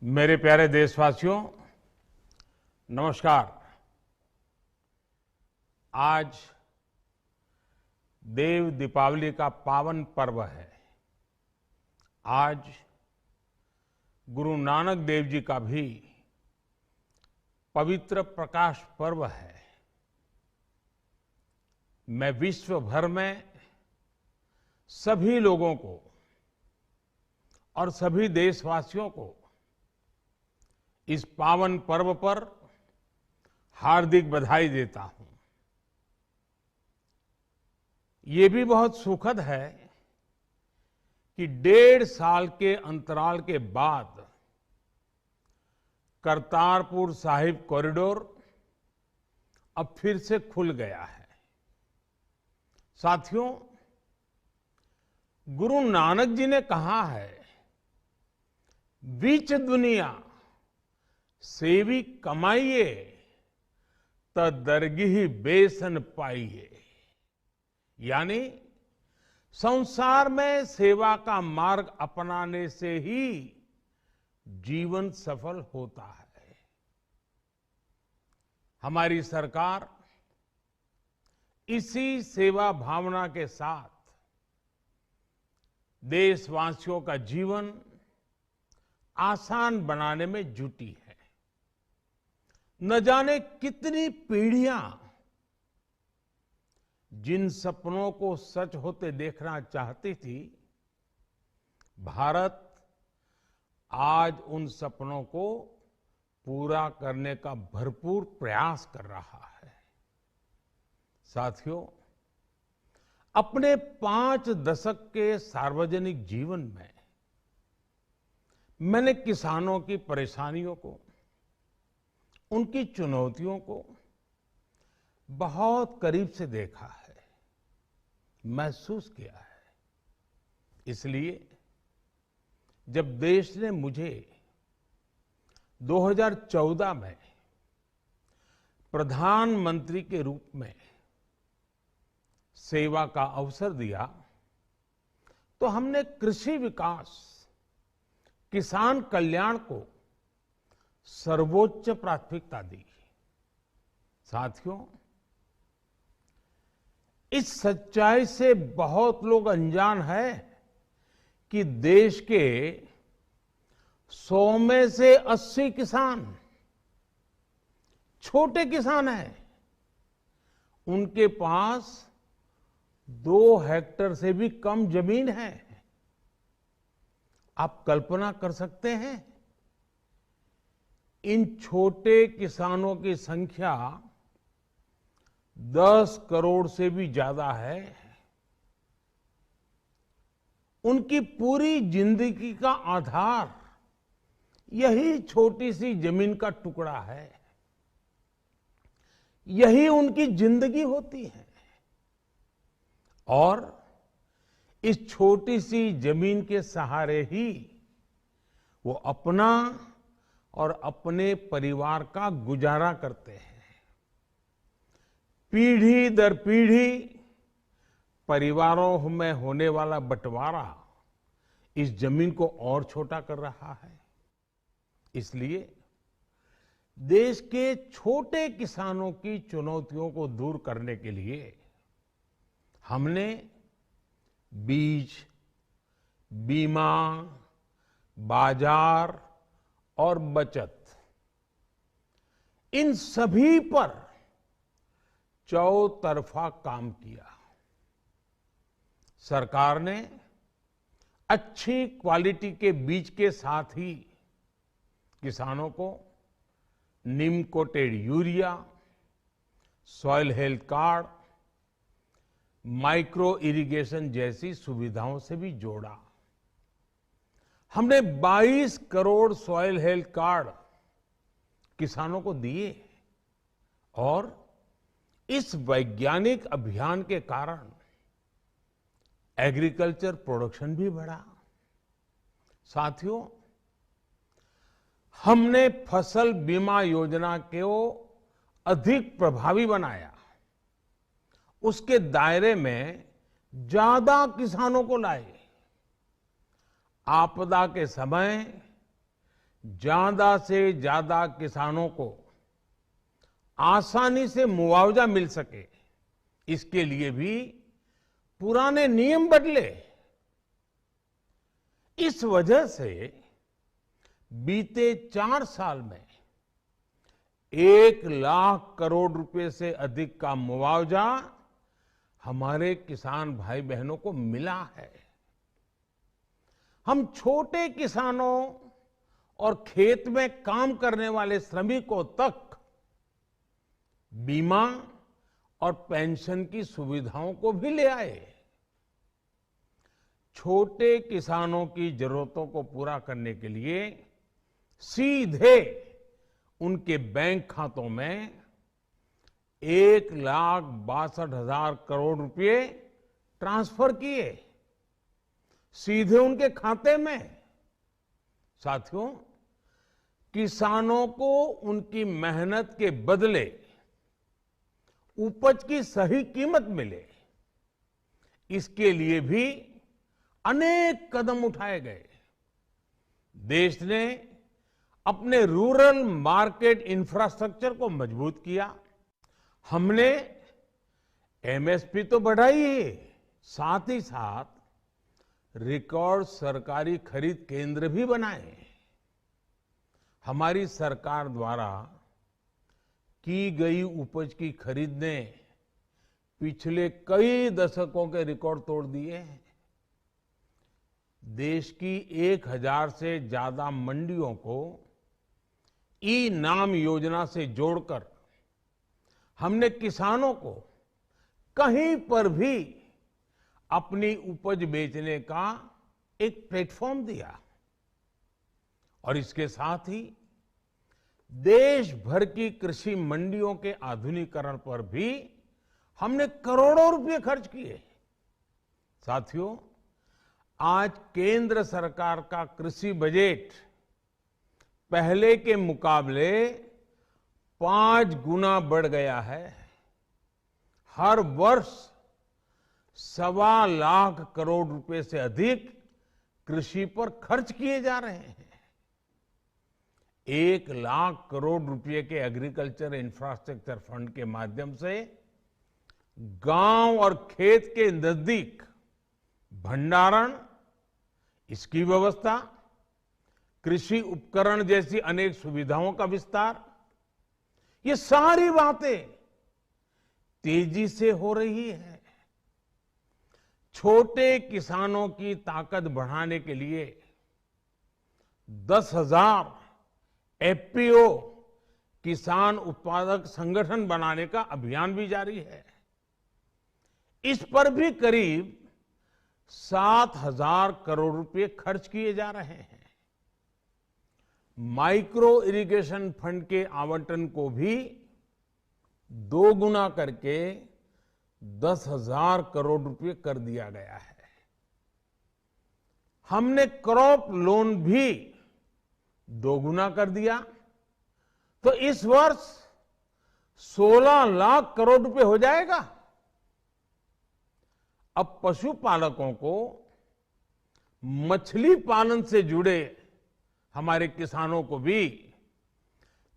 मेरे प्यारे देशवासियों, नमस्कार। आज देव दीपावली का पावन पर्व है। आज गुरु नानक देव जी का भी पवित्र प्रकाश पर्व है। मैं विश्व भर में सभी लोगों को और सभी देशवासियों को इस पावन पर्व पर हार्दिक बधाई देता हूं। ये भी बहुत सुखद है कि 1.5 साल के अंतराल के बाद करतारपुर साहिब कॉरिडोर अब फिर से खुल गया है। साथियों, गुरु नानक जी ने कहा है, बीच दुनिया सेवी कमाइए त दरगिही बेसन पाइए। यानी संसार में सेवा का मार्ग अपनाने से ही जीवन सफल होता है। हमारी सरकार इसी सेवा भावना के साथ देशवासियों का जीवन आसान बनाने में जुटी है। न जाने कितनी पीढ़ियां जिन सपनों को सच होते देखना चाहती थी, भारत आज उन सपनों को पूरा करने का भरपूर प्रयास कर रहा है। साथियों, अपने 5 दशक के सार्वजनिक जीवन में मैंने किसानों की परेशानियों को, उनकी चुनौतियों को बहुत करीब से देखा है, महसूस किया है। इसलिए जब देश ने मुझे 2014 में प्रधानमंत्री के रूप में सेवा का अवसर दिया, तो हमने कृषि विकास, किसान कल्याण को सर्वोच्च प्राथमिकता दी। साथियों, इस सच्चाई से बहुत लोग अनजान है कि देश के 100 में से 80 किसान छोटे किसान हैं। उनके पास 2 हेक्टेयर से भी कम जमीन है। आप कल्पना कर सकते हैं, इन छोटे किसानों की संख्या 10 करोड़ से भी ज्यादा है। उनकी पूरी जिंदगी का आधार यही छोटी सी जमीन का टुकड़ा है। यही उनकी जिंदगी होती है। और इस छोटी सी जमीन के सहारे ही वो अपना और अपने परिवार का गुजारा करते हैं। पीढ़ी दर पीढ़ी परिवारों में होने वाला बंटवारा इस जमीन को और छोटा कर रहा है। इसलिए देश के छोटे किसानों की चुनौतियों को दूर करने के लिए हमने बीज, बीमा, बाजार और बचत, इन सभी पर चौतरफा काम किया। सरकार ने अच्छी क्वालिटी के बीज के साथ ही किसानों को neem coated urea, soil health card, micro irrigation जैसी सुविधाओं से भी जोड़ा। हमने 22 करोड़ सॉइल हेल्थ कार्ड किसानों को दिए और इस वैज्ञानिक अभियान के कारण एग्रीकल्चर प्रोडक्शन भी बढ़ा। साथियों, हमने फसल बीमा योजना को अधिक प्रभावी बनाया। उसके दायरे में ज्यादा किसानों को लाए। आपदा के समय ज्यादा से ज्यादा किसानों को आसानी से मुआवजा मिल सके, इसके लिए भी पुराने नियम बदले। इस वजह से बीते 4 साल में 1 लाख करोड़ रुपए से अधिक का मुआवजा हमारे किसान भाई बहनों को मिला है। हम छोटे किसानों और खेत में काम करने वाले श्रमिकों तक बीमा और पेंशन की सुविधाओं को भी ले आए। छोटे किसानों की जरूरतों को पूरा करने के लिए सीधे उनके बैंक खातों में 1,62,000 करोड़ रुपए ट्रांसफर किए, सीधे उनके खाते में। साथियों, किसानों को उनकी मेहनत के बदले उपज की सही कीमत मिले, इसके लिए भी अनेक कदम उठाए गए। देश ने अपने रूरल मार्केट इंफ्रास्ट्रक्चर को मजबूत किया। हमने एमएसपी तो बढ़ाई ही, साथ ही साथ रिकॉर्ड सरकारी खरीद केंद्र भी बनाए। हमारी सरकार द्वारा की गई उपज की खरीद ने पिछले कई दशकों के रिकॉर्ड तोड़ दिए हैं। देश की 1000 से ज्यादा मंडियों को ई नाम योजना से जोड़कर हमने किसानों को कहीं पर भी अपनी उपज बेचने का एक प्लेटफॉर्म दिया। और इसके साथ ही देश भर की कृषि मंडियों के आधुनिकीकरण पर भी हमने करोड़ों रुपए खर्च किए। साथियों, आज केंद्र सरकार का कृषि बजट पहले के मुकाबले 5 गुना बढ़ गया है। हर वर्ष 1.25 लाख करोड़ रुपए से अधिक कृषि पर खर्च किए जा रहे हैं। 1 लाख करोड़ रुपए के एग्रीकल्चर इंफ्रास्ट्रक्चर फंड के माध्यम से गांव और खेत के नजदीक भंडारण, इसकी व्यवस्था, कृषि उपकरण जैसी अनेक सुविधाओं का विस्तार, ये सारी बातें तेजी से हो रही है। छोटे किसानों की ताकत बढ़ाने के लिए 10,000 एफपीओ किसान उत्पादक संगठन बनाने का अभियान भी जारी है। इस पर भी करीब 7,000 करोड़ रुपए खर्च किए जा रहे हैं। माइक्रो इरिगेशन फंड के आवंटन को भी 2 गुना करके 10,000 करोड़ रुपए कर दिया गया है। हमने क्रॉप लोन भी 2 गुना कर दिया, तो इस वर्ष 16 लाख करोड़ रुपए हो जाएगा। अब पशुपालकों को मछली पालन से जुड़े हमारे किसानों को भी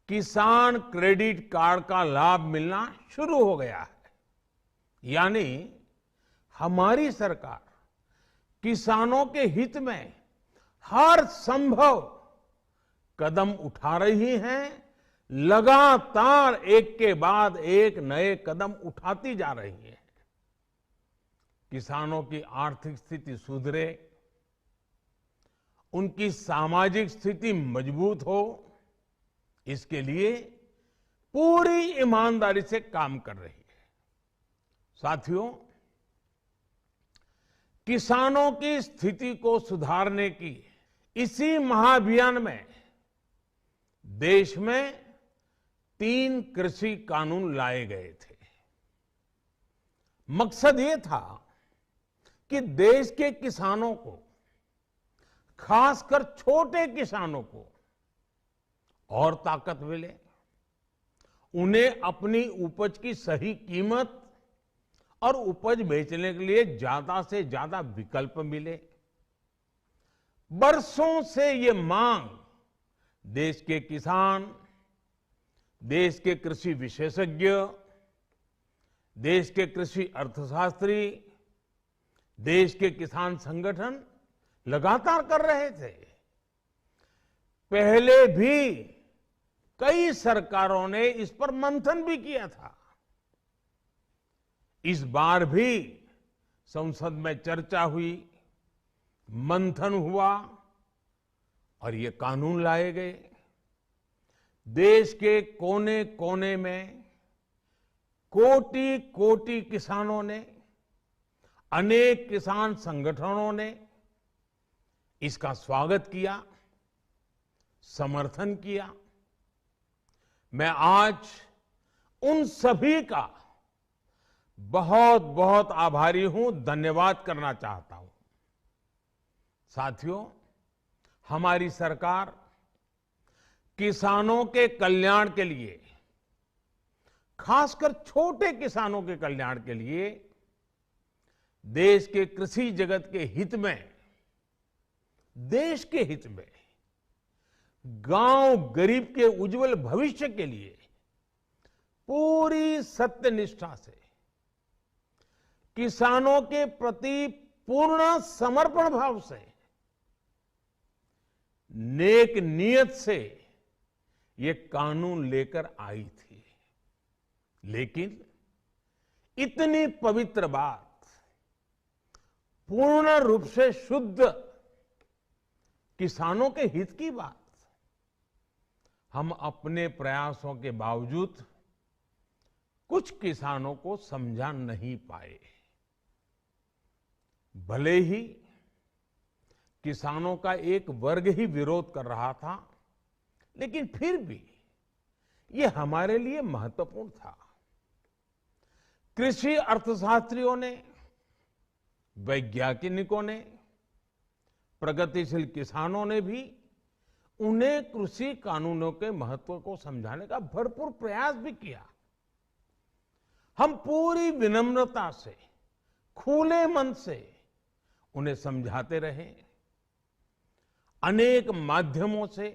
किसान क्रेडिट कार्ड का लाभ मिलना शुरू हो गया है। यानी हमारी सरकार किसानों के हित में हर संभव कदम उठा रही है, लगातार एक के बाद एक नए कदम उठाती जा रही है। किसानों की आर्थिक स्थिति सुधरे, उनकी सामाजिक स्थिति मजबूत हो, इसके लिए पूरी ईमानदारी से काम कर रही है। साथियों, किसानों की स्थिति को सुधारने की इसी महाअभियान में देश में 3 कृषि कानून लाए गए थे। मकसद ये था कि देश के किसानों को, खासकर छोटे किसानों को और ताकत मिले, उन्हें अपनी उपज की सही कीमत और उपज बेचने के लिए ज्यादा से ज्यादा विकल्प मिले। बरसों से ये मांग देश के किसान, देश के कृषि विशेषज्ञ, देश के कृषि अर्थशास्त्री, देश के किसान संगठन लगातार कर रहे थे। पहले भी कई सरकारों ने इस पर मंथन भी किया था। इस बार भी संसद में चर्चा हुई, मंथन हुआ और ये कानून लाए गए। देश के कोने कोने में कोटि कोटि किसानों ने, अनेक किसान संगठनों ने इसका स्वागत किया, समर्थन किया। मैं आज उन सभी का बहुत बहुत आभारी हूं, धन्यवाद करना चाहता हूं। साथियों, हमारी सरकार किसानों के कल्याण के लिए, खासकर छोटे किसानों के कल्याण के लिए, देश के कृषि जगत के हित में, देश के हित में, गांव गरीब के उज्जवल भविष्य के लिए पूरी सत्यनिष्ठा से, किसानों के प्रति पूर्ण समर्पण भाव से, नेक नियत से ये कानून लेकर आई थी। लेकिन इतनी पवित्र बात, पूर्ण रूप से शुद्ध किसानों के हित की बात, हम अपने प्रयासों के बावजूद कुछ किसानों को समझा नहीं पाए। भले ही किसानों का एक वर्ग ही विरोध कर रहा था, लेकिन फिर भी ये हमारे लिए महत्वपूर्ण था। कृषि अर्थशास्त्रियों ने, वैज्ञानिकों ने, प्रगतिशील किसानों ने भी उन्हें कृषि कानूनों के महत्व को समझाने का भरपूर प्रयास भी किया। हम पूरी विनम्रता से, खुले मन से उन्हें समझाते रहे। अनेक माध्यमों से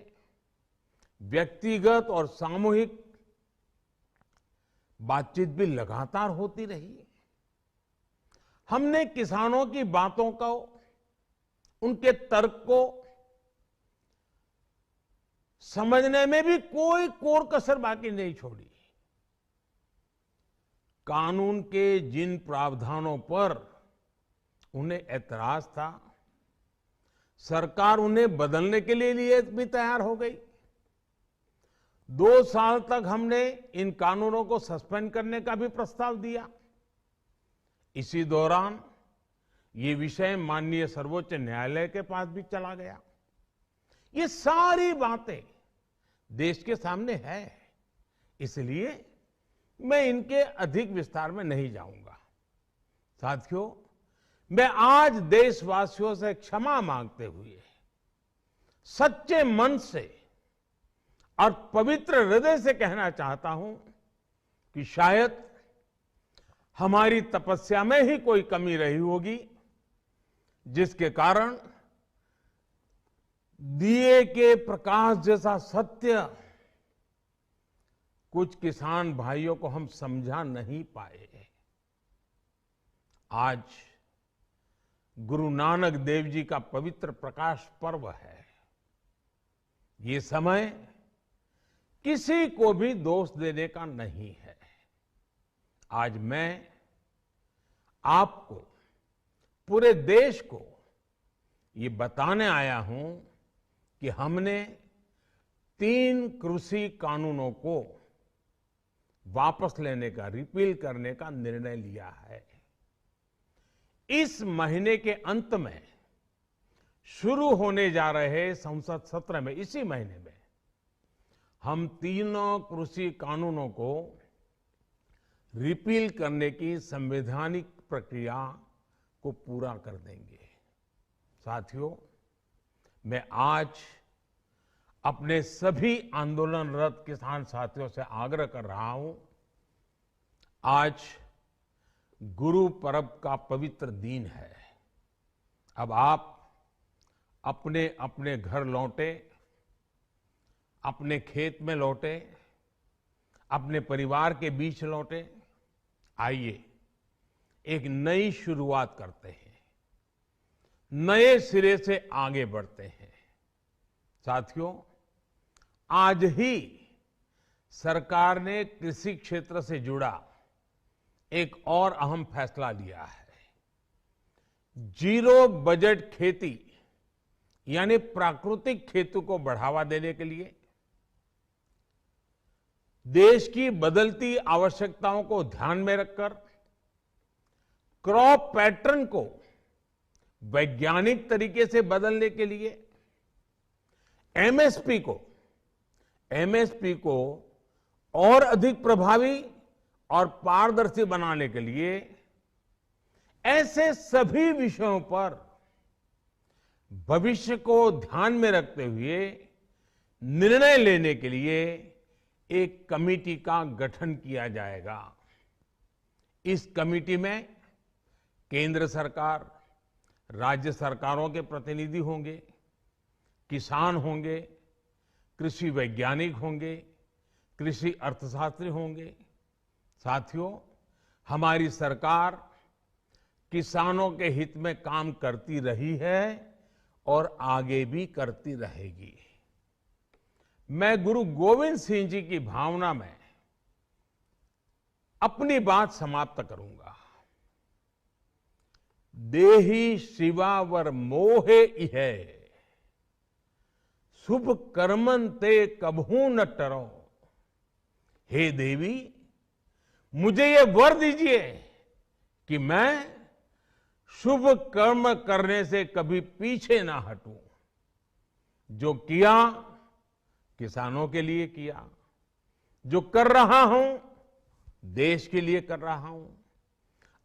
व्यक्तिगत और सामूहिक बातचीत भी लगातार होती रही। हमने किसानों की बातों को, उनके तर्क को समझने में भी कोई कोर कसर बाकी नहीं छोड़ी। कानून के जिन प्रावधानों पर उन्हें ऐतराज था, सरकार उन्हें बदलने के लिए भी तैयार हो गई। 2 साल तक हमने इन कानूनों को सस्पेंड करने का भी प्रस्ताव दिया। इसी दौरान ये विषय माननीय सर्वोच्च न्यायालय के पास भी चला गया। ये सारी बातें देश के सामने है, इसलिए मैं इनके अधिक विस्तार में नहीं जाऊंगा। साथियों, मैं आज देशवासियों से क्षमा मांगते हुए सच्चे मन से और पवित्र हृदय से कहना चाहता हूं कि शायद हमारी तपस्या में ही कोई कमी रही होगी, जिसके कारण दिए के प्रकाश जैसा सत्य कुछ किसान भाइयों को हम समझा नहीं पाए। आज गुरु नानक देव जी का पवित्र प्रकाश पर्व है। ये समय किसी को भी दोष देने का नहीं है। आज मैं आपको, पूरे देश को ये बताने आया हूं कि हमने 3 कृषि कानूनों को वापस लेने का, रिपील करने का निर्णय लिया है। इस महीने के अंत में शुरू होने जा रहे संसद सत्र में, इसी महीने में, हम 3 कृषि कानूनों को रिपील करने की संवैधानिक प्रक्रिया को पूरा कर देंगे। साथियों, मैं आज अपने सभी आंदोलनरत किसान साथियों से आग्रह कर रहा हूं, आज गुरु पर्व का पवित्र दिन है। अब आप अपने अपने घर लौटे, अपने खेत में लौटे, अपने परिवार के बीच लौटे। आइए एक नई शुरुआत करते हैं, नए सिरे से आगे बढ़ते हैं। साथियों, आज ही सरकार ने कृषि क्षेत्र से जुड़ा एक और अहम फैसला लिया है। जीरो बजट खेती यानी प्राकृतिक खेती को बढ़ावा देने के लिए देश की बदलती आवश्यकताओं को ध्यान में रखकर क्रॉप पैटर्न को वैज्ञानिक तरीके से बदलने के लिए एमएसपी को और अधिक प्रभावी और पारदर्शी बनाने के लिए ऐसे सभी विषयों पर भविष्य को ध्यान में रखते हुए निर्णय लेने के लिए एक कमेटी का गठन किया जाएगा। इस कमेटी में केंद्र सरकार, राज्य सरकारों के प्रतिनिधि होंगे, किसान होंगे, कृषि वैज्ञानिक होंगे, कृषि अर्थशास्त्री होंगे। साथियों, हमारी सरकार किसानों के हित में काम करती रही है और आगे भी करती रहेगी। मैं गुरु गोविंद सिंह जी की भावना में अपनी बात समाप्त करूंगा। देहि शिवावर मोहे इहे, शुभ कर्मन ते कबहू न टरो। हे देवी, मुझे ये वर दीजिए कि मैं शुभ कर्म करने से कभी पीछे ना हटूं। जो किया किसानों के लिए किया, जो कर रहा हूं देश के लिए कर रहा हूं।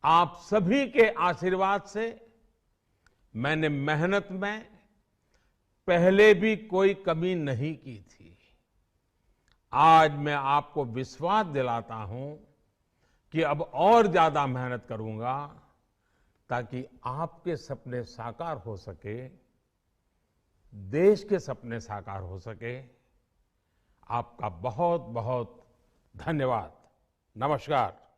आप सभी के आशीर्वाद से मैंने मेहनत में पहले भी कोई कमी नहीं की थी। आज मैं आपको विश्वास दिलाता हूं कि अब और ज्यादा मेहनत करूंगा ताकि आपके सपने साकार हो सके, देश के सपने साकार हो सके। आपका बहुत बहुत धन्यवाद। नमस्कार।